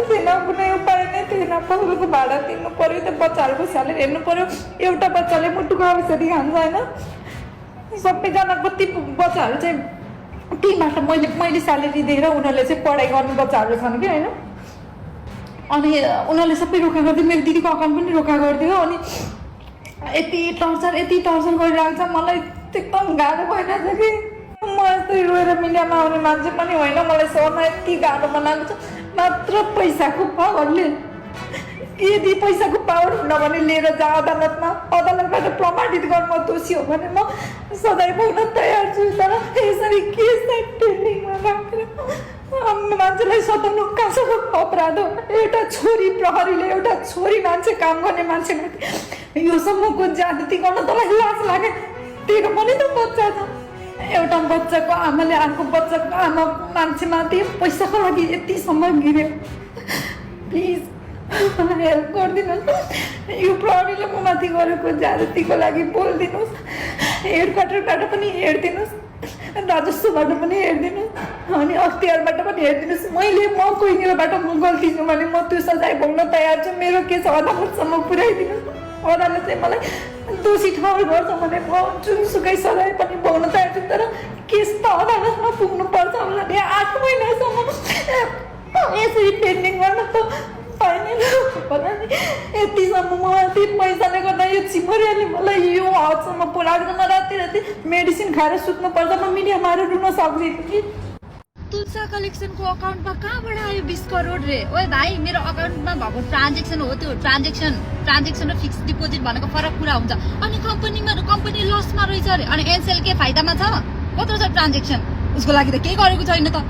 थिएन, कुनै उपाय नै थिएन। पसलको भाडा तिर्नु पर्यो, त्यो बच्चाहरूको स्यालेरी हेर्नु पर्यो। एउटा बच्चाले मुटुको औषधि खान्छ होइन। सबैजना कति बच्चाहरू चाहिँ टीबाट मैले स्यालेरी दिएर उनीहरूले चाहिँ पढाइ गर्ने बच्चाहरू छन् कि होइन। अनि उनीहरूले सबै रोका गरिदियो, मेरो दिदीको अकाउन्ट पनि रोका गरिदियो। अनि यति टर्चर गरिरहेको छ, मलाई एकदम गाह्रो भइरहेको छ कि म यस्तै रोएर मिडियामा आउने मान्छे पनि होइन। मलाई सहरमा यति गाह्रो बनाएको छ मात्र पैसाको पावरले। यदि पैसाको पावर हुन भने लिएर जा अदालतमा, अदालतबाट प्रमाणित गर्न म दोषी हो भने म सजाय पाउन तयार छु। तर यसरी केसलाई ट्रेनिङमा राखेर मान्छेलाई सताउनु कहाँसम्म अपराध हो? एउटा छोरी प्रहरीले एउटा छोरी मान्छे काम गर्ने मान्छेमाथि योसम्मको ज्यादती गर्न तँलाई लाज लाग्यो? तेरो पनि त बच्चा छ। एउटा बच्चाको आमाले अर्को बच्चाको आमा मान्छेमाथि पैसाको लागि यतिसम्म गिर्यो। प्लिज मलाई हेल्प गरिदिनुहोस्। यो प्रहरीले म माथि गरेको ज्यादतीको लागि बोलिदिनुहोस्। हेडक्वार्टरबाट पनि हेरिदिनुहोस्, राजस्वबाट पनि हेरिदिनुहोस्, अनि अख्तियारबाट पनि हेरिदिनुहोस्। म कोहीनिरबाट म गल्ती छु भने म त्यो सजाय भोग्न तयार छु। मेरो केस अदालतसम्म पुर्याइदिनुहोस्। अदालतले मलाई दोषी ठाउँ गर्छ भने म जुनसुकै सजाय पनि भोग्न तयार छु। तर केस त अदालतमा पुग्नुपर्छ होला नि। 8 महिनासम्म यसरी पेन्डिङ गर्न त पाइँदैन होला नि। यतिसम्म म यति पैसाले गर्दा यो चिमरियाले मलाई यो हदसम्म पुऱ्याएको छ। म राति मेडिसिन खाएर सुत्नुपर्छ। म मिडियामा आएर रुन सक्दिनँ कि। तुलसा कलेक्सनको अकाउन्टमा कहाँबाट आयो 20 करोड रे? ओए भाइ, मेरो अकाउन्टमा भएको ट्रान्जेक्सन हो त्यो। ट्रान्जेक्सन र फिक्स डिपोजिट भनेको फरक कुरा हुन्छ। अनि कम्पनी लसमा रहेछ अरे, अनि एनसेल के फाइदामा छ? कत्रो छ ट्रान्जेक्सन? उसको लागि त केही गरेको छैन त।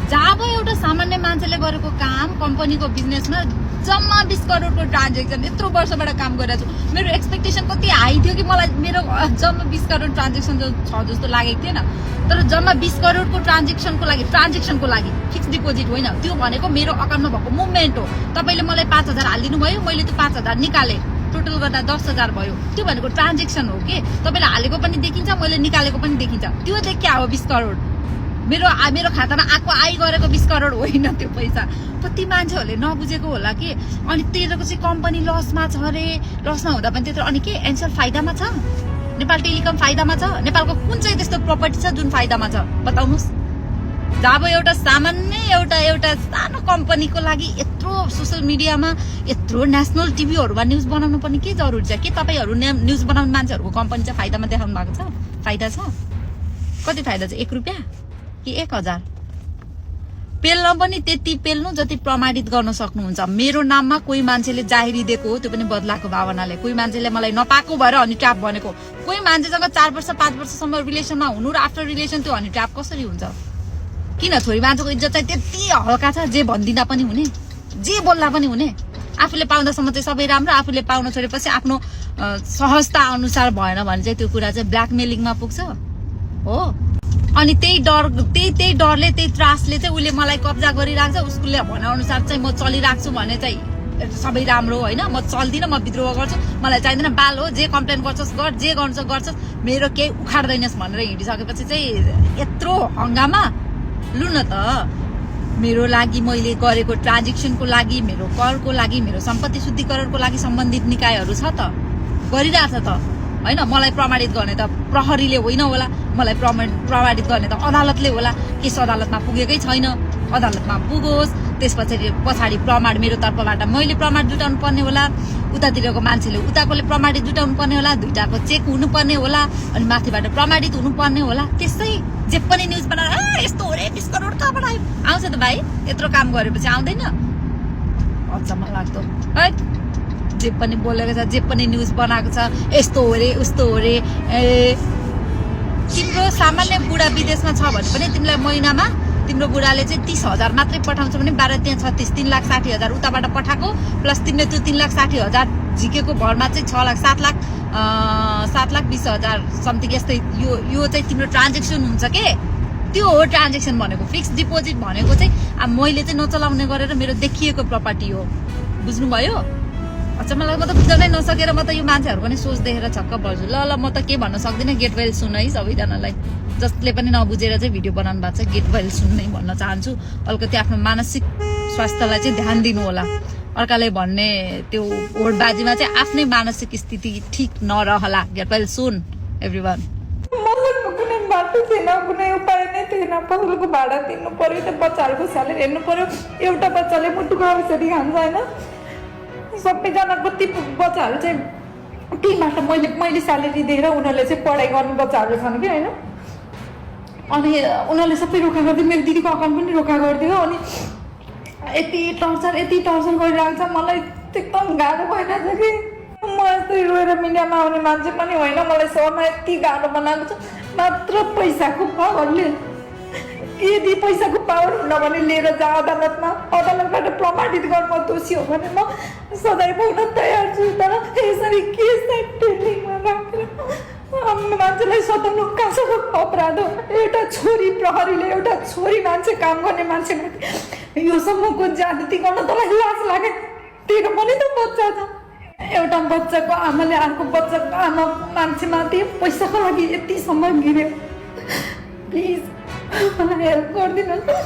जब एउटा सामान्य मान्छेले गरेको काम कम्पनीको बिजनेसमा जम्मा 20 करोडको ट्रान्जेक्सन, यत्रो वर्षबाट काम गरिरहेको छु। मेरो एक्सपेक्टेसन कति हाई थियो कि मलाई मेरो जम्मा 20 करोड ट्रान्जेक्सन छ जस्तो लागेको थिएन। तर जम्मा 20 करोडको ट्रान्जेक्सनको लागि फिक्स डिपोजिट होइन, त्यो भनेको मेरो अकाउन्टमा भएको मुभमेन्ट हो। तपाईँले मलाई 5000 हालिदिनु भयो, मैले त्यो 5000 निकालेँ, टोटल गर्दा 10000 भयो। त्यो भनेको ट्रान्जेक्सन हो कि तपाईँले हालेको पनि देखिन्छ, मैले निकालेको पनि देखिन्छ। त्यो देखिया हो 20 करोड। मेरो खातामा आइ गरेको 20 करोड होइन त्यो पैसा। कति मान्छेहरूले नबुझेको होला कि। अनि तेरोको चाहिँ कम्पनी लसमा छ अरे। लसमा हुँदा पनि त्यत्रो, अनि के एनसेल फाइदामा छ? नेपाल टेलिकम फाइदामा छ? नेपालको कुन चाहिँ त्यस्तो प्रपर्टी छ जुन फाइदामा छ? बताउनुहोस्। जब एउटा सामान्य एउटा सानो कम्पनीको लागि यत्रो सोसियल मिडियामा, यत्रो नेसनल टिभीहरूमा न्युज बनाउनु पनि के जरुरी छ? के तपाईँहरू न्युज बनाउने मान्छेहरूको कम्पनी चाहिँ फाइदामा देखाउनु भएको छ? फाइदा छ? कति फाइदा छ? 1 रुपियाँ कि 1000? पेल्न पनि त्यति पेल्नु जति प्रमाणित गर्न सक्नुहुन्छ। मेरो नाममा कोही मान्छेले जाहेरी दिएको हो, त्यो पनि बदलाको भावनाले। कोही मान्छेले मलाई नपाएको भएर हनी ट्र्याप भनेको। कोही मान्छेसँग 4 वर्ष 5 वर्षसम्म रिलेसनमा हुनु र आफ्टर रिलेसन त्यो हनी ट्र्याप कसरी हुन्छ? किन छोरी मान्छेको इज्जत चाहिँ त्यति हल्का छ? जे भन्दिँदा पनि हुने, जे बोल्दा पनि हुने। आफूले पाउँदासम्म चाहिँ सबै राम्रो, आफूले पाउन छोडेपछि आफ्नो सहजता अनुसार भएन भने चाहिँ त्यो कुरा चाहिँ ब्ल्याकमेलिङमा पुग्छ हो। अनि त्यही डरले, त्यही त्रासले चाहिँ उसले मलाई कब्जा गरिरहेको छ। उसले भनेअनुसार चाहिँ म चलिरहेको छु भने चाहिँ सबै राम्रो होइन। म चल्दिनँ, म विद्रोह गर्छु, मलाई चाहिँदैन। बाल हो, जे कम्प्लेन गर्छस् गर, जे गर्छस्, मेरो केही उखाड्दैनस् भनेर हिँडिसकेपछि चाहिँ यत्रो हङ्गामा। लु न त, मेरो लागि मैले गरेको ट्रान्जेक्सनको लागि, मेरो करको लागि, मेरो सम्पत्ति शुद्धिकरणको लागि सम्बन्धित निकायहरू छ त, गरिरहेछ त होइन। मलाई प्रमाणित गर्ने त प्रहरीले होइन होला, मलाई प्रमाणित गर्ने त अदालतले होला। केस अदालतमा पुगेकै छैन, अदालतमा पुगोस्। पछाडि प्रमाण मेरो तर्फबाट मैले प्रमाण जुटाउनु पर्ने होला, उतातिरको मान्छेले उताकोले प्रमाणित जुटाउनु पर्ने होला, दुईटाको चेक हुनुपर्ने होला, अनि माथिबाट प्रमाणित हुनुपर्ने होला। त्यसै जे पनि न्युज बनाएर यस्तो हो रे 20 करोड कहाँबाट आयो? आउँछ त भाइ, यत्रो काम गरेपछि आउँदैन? अचम्म लाग्दो है। जे पनि बोलेको छ, जे पनि न्युज बनाएको छ, यस्तो हो रे उस्तो हो रे। तिम्रो सामान्य बुढा विदेशमा छ भने पनि तिमीलाई महिनामा तिम्रो बुढाले चाहिँ 30,000 मात्रै पठाउँछ भने 12 त्यहाँ 36 3,60,000 उताबाट पठाएको प्लस तिमीले त्यो 3,60,000 झिकेको भरमा चाहिँ 7,20,000 समथिङ यस्तै यो चाहिँ तिम्रो ट्रान्जेक्सन हुन्छ के। त्यो हो ट्रान्जेक्सन भनेको। फिक्स डिपोजिट भनेको चाहिँ मैले चाहिँ नचलाउने गरेर मेरो देखिएको प्रपर्टी हो। बुझ्नुभयो? अच्छा, मलाई म त बुझ्नै नसकेर म त यो मान्छेहरूको पनि सोच देखेर छक्क पर्छु। ल म त के भन्न सक्दिनँ। गेट वेल सुन है सबैजनालाई, जसले पनि नबुझेर चाहिँ भिडियो बनाउनु भएको छ। गेट वेल सुन नै भन्न चाहन्छु। अलिकति आफ्नो मानसिक स्वास्थ्यलाई चाहिँ ध्यान दिनु होला। अर्काले भन्ने त्यो होडबाजीमा चाहिँ आफ्नै मानसिक स्थिति ठिक नरहला। Get well soon everyone. मसँग कुनै बाटो थिएन, कुनै उपाय नै थिएन। पसलको भाडा तिर्नु पर्यो, त्यो बच्चाहरूको स्यालेरी हेर्नु पर्यो। एउटा बच्चाले मुटुको औषधि खान्छ होइन। सबैजनाको ती बच्चाहरू चाहिँ टीबाट मैले स्यालेरी दिएर उनीहरूले चाहिँ पढाइ गर्ने बच्चाहरू छन् कि होइन। अनि उनीहरूले सबै रोका गरिदियो, मेरो दिदीको अकाउन्ट पनि रोका गरिदियो। अनि यति टर्चर गरिरहेको छ, मलाई एकदम गाह्रो भइरहेको छ कि म यस्तै रोएर मिडियामा आउने मान्छे पनि होइन। मलाई सहरमा यति गाह्रो बनाएको छ मात्र पैसाको पावरले। यदि पैसाको पावर हुन भने लिएर जा अदालतमा, अदालतबाट प्रमाणित गर्न म दोषी हो भने म सधैँ पाउन तयार छु। तर यसरी केस ट्रेनिङमा राखेर मान्छेलाई सताउनु कहाँसम्म अपराध हो? एउटा छोरी प्रहरीले एउटा छोरी मान्छे काम गर्ने मान्छेमाथि योसम्मको ज्यादती गर्न तँलाई लाज लाग्यो? तेरो पनि त बच्चा छ। एउटा बच्चाको आमाले अर्को बच्चाको आमा मान्छेमाथि पैसाको लागि यतिसम्म गिर्यो। प्लिज मलाई हेल्प गरिदिनुहोस्।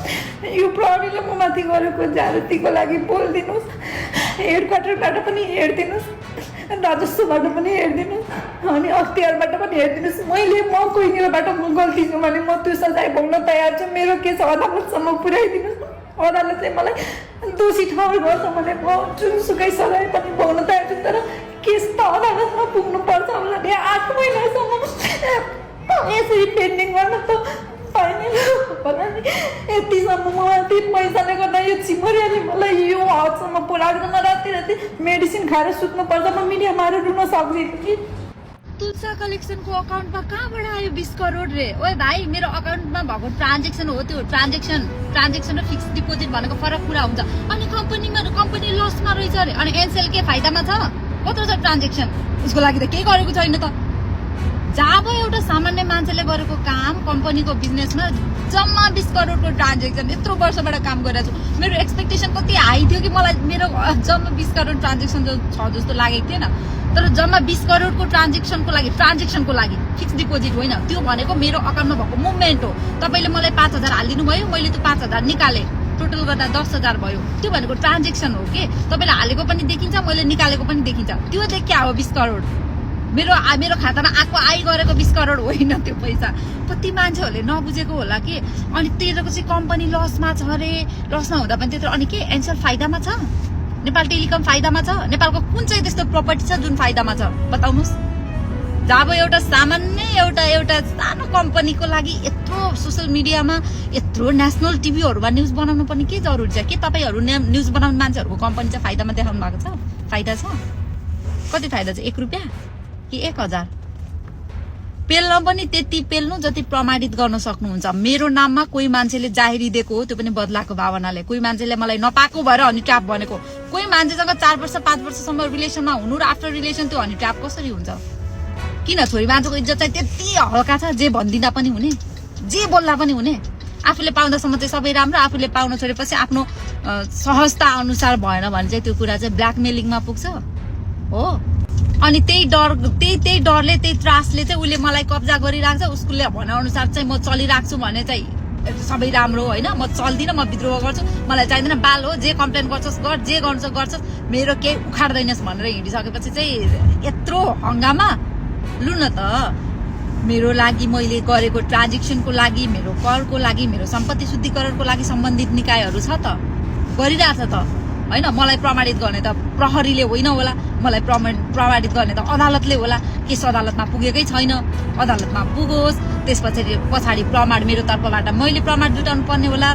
यो प्रहरीले म माथि गरेको ज्यादतीको लागि बोलिदिनुहोस्। हेडक्वार्टरबाट पनि हेरिदिनुहोस्, राजस्वबाट पनि हेरिदिनुहोस्, अनि अख्तियारबाट पनि हेरिदिनुहोस्। म कोहीनिरबाट म गल्ती छु भने म त्यो सजाय भोग्न तयार छु। मेरो केस अदालतसम्म पुर्याइदिनुहोस्। अदालतले मलाई दोषी ठहर गर्छ भने म जुनसुकै सजाय पनि भोग्न तयार छु। तर केस त अदालतमा पुग्नुपर्छ होला। 8 महिनासम्म यसरी पेन्डिङ गर्न त पाइँदैन होला नि। यतिसम्म म यति पैसाले गर्दा यो चिमरियाले मलाई यो हदसम्म पुऱ्याएको। म राति मेडिसिन खाएर सुत्नुपर्छ। म मिडियामा आएर रुन सक्दिनँ कि। तुलसा कलेक्सनको अकाउन्टमा कहाँबाट आयो 20 करोड रे? ओए भाइ, मेरो अकाउन्टमा भएको ट्रान्जेक्सन हो त्यो। ट्रान्जेक्सन र फिक्स डिपोजिट भनेको फरक कुरा हुन्छ। अनि कम्पनी लसमा रहेछ अरे, अनि एनसेल के फाइदामा छ? कत्रो छ ट्रान्जेक्सन? उसको लागि त केही गरेको छैन त। जब एउटा सामान्य मान्छेले गरेको काम कम्पनीको बिजनेसमा जम्मा 20 करोडको ट्रान्जेक्सन, यत्रो वर्षबाट काम गरिरहेको छु। मेरो एक्सपेक्टेसन कति हाई थियो कि मलाई मेरो जम्मा 20 करोड ट्रान्जेक्सन छ जस्तो लागेको थिएन। तर जम्मा 20 करोडको ट्रान्जेक्सनको लागि फिक्स डिपोजिट होइन, त्यो भनेको मेरो अकाउन्टमा भएको मुभमेन्ट हो। तपाईँले मलाई 5000 हालिदिनु भयो, मैले त्यो 5000 निकालेँ, टोटल गर्दा 10000 भयो। त्यो भनेको ट्रान्जेक्सन हो कि। तपाईँले हालेको पनि देखिन्छ, मैले निकालेको पनि देखिन्छ। त्यो चाहिँ क्या हो 20 करोड? मेरो खातामा आइ गरेको 20 करोड होइन त्यो पैसा। कति मान्छेहरूले नबुझेको होला कि। अनि तेरोको चाहिँ कम्पनी लसमा छ अरे, लसमा हुँदा पनि त्यत्रो। अनि के एन्सर फाइदामा छ? नेपाल टेलिकम फाइदामा छ? नेपालको कुन चाहिँ त्यस्तो प्रपर्टी छ जुन फाइदामा छ बताउनुहोस्? जब एउटा सामान्य एउटा सानो कम्पनीको लागि यत्रो सोसियल मिडियामा, यत्रो नेसनल टिभीहरूमा न्युज बनाउनु पनि के जरुरी छ? के तपाईँहरू न्युज बनाउने मान्छेहरूको कम्पनी चाहिँ फाइदामा देखाउनु भएको छ? फाइदा छ? कति फाइदा छ? 1 रुपियाँ कि 1000? पेल्न पनि त्यति पेल्नु जति प्रमाणित गर्न सक्नुहुन्छ। मेरो नाममा कोही मान्छेले जाहेरी दिएको हो, त्यो पनि बदलाको भावनाले। कोही मान्छेले मलाई नपाएको भएर हनी ट्र्याप भनेको। कोही मान्छेसँग 4 वर्ष 5 वर्षसम्म रिलेसनमा हुनु र आफ्टर रिलेसन त्यो हनी ट्र्याप कसरी हुन्छ? किन छोरी मान्छेको इज्जत चाहिँ त्यति हल्का छ? जे भन्दिँदा पनि हुने, जे बोल्दा पनि हुने। आफूले पाउँदासम्म चाहिँ सबै राम्रो, आफूले पाउन छोडेपछि आफ्नो सहजता अनुसार भएन भने चाहिँ त्यो कुरा चाहिँ ब्ल्याकमेलिङमा पुग्छ हो। अनि त्यही डरले, त्यही त्रासले चाहिँ उसले मलाई कब्जा गरिराख्छ। उसले भनेअनुसार चाहिँ म चलिरहेको छु भने चाहिँ सबै राम्रो होइन। म चल्दिनँ, म विद्रोह गर्छु, मलाई चाहिँदैन। बाल हो, जे कम्प्लेन गर्छस् गर, जे गर्छस्, मेरो केही उखाड्दैनस् भनेर हिँडिसकेपछि चाहिँ यत्रो हङ्गामा। लु न त, मेरो लागि मैले गरेको ट्रान्जेक्सनको लागि, मेरो करको लागि, मेरो सम्पत्ति शुद्धिकरणको लागि सम्बन्धित निकायहरू छ त, गरिरहेछ त होइन। मलाई प्रमाणित गर्ने त प्रहरीले होइन होला, मलाई प्रमाणित गर्ने त अदालतले होला। केस अदालतमा पुगेकै छैन, अदालतमा पुगोस्। पछाडि प्रमाण मेरो तर्फबाट मैले प्रमाण जुटाउनु पर्ने होला,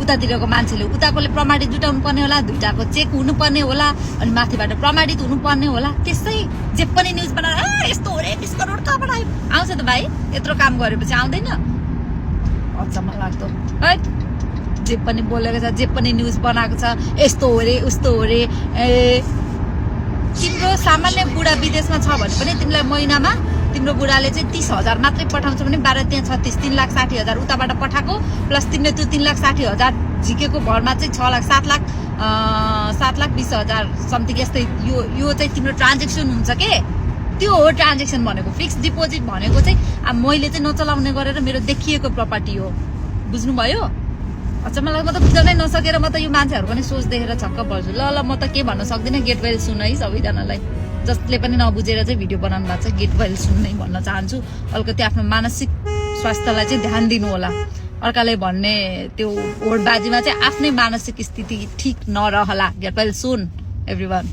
उतातिरको मान्छेले उताकोले प्रमाणित जुटाउनु पर्ने होला, दुईटाको चेक हुनुपर्ने होला, अनि माथिबाट प्रमाणित हुनुपर्ने होला। त्यसै जे पनि न्युज बनाएर यस्तो हो रे 20 करोड कहाँबाट आयो? आउँछ त भाइ, यत्रो काम गरेपछि आउँदैन? अचम्म लाग्दो है। जे पनि बोलेको छ, जे पनि न्युज बनाएको छ, यस्तो हो रे उस्तो हो रे। तिम्रो सामान्य बुढा विदेशमा छ भने पनि तिमीलाई महिनामा तिम्रो बुढाले चाहिँ 30,000 मात्रै पठाउँछ भने 12 त्यहाँ 36 3,60,000 उताबाट पठाएको प्लस तिमीले त्यो 3,60,000 झिकेको भरमा चाहिँ 7,20,000 समथिङ यस्तै यो चाहिँ तिम्रो ट्रान्जेक्सन हुन्छ के। त्यो हो ट्रान्जेक्सन भनेको। फिक्स डिपोजिट भनेको चाहिँ अब मैले चाहिँ नचलाउने गरेर मेरो देखिएको प्रपर्टी हो, बुझ्नुभयो? अच्छा मलाई म त बुझ्नै नसकेर म त यो मान्छेहरू पनि सोच देखेर छक्क पर्छु ल म त के भन्न सक्दिनँ गेट वेल सुन है सबैजनालाई जसले पनि नबुझेर चाहिँ भिडियो बनाउनु भएको छ गेट वेल सुन नै भन्न चाहन्छु अलिकति आफ्नो मानसिक स्वास्थ्यलाई चाहिँ ध्यान दिनु होला अर्काले भन्ने त्यो होडबाजीमा चाहिँ आफ्नै मानसिक स्थिति ठिक नरहला गेट वेल सुन एभ्रिवान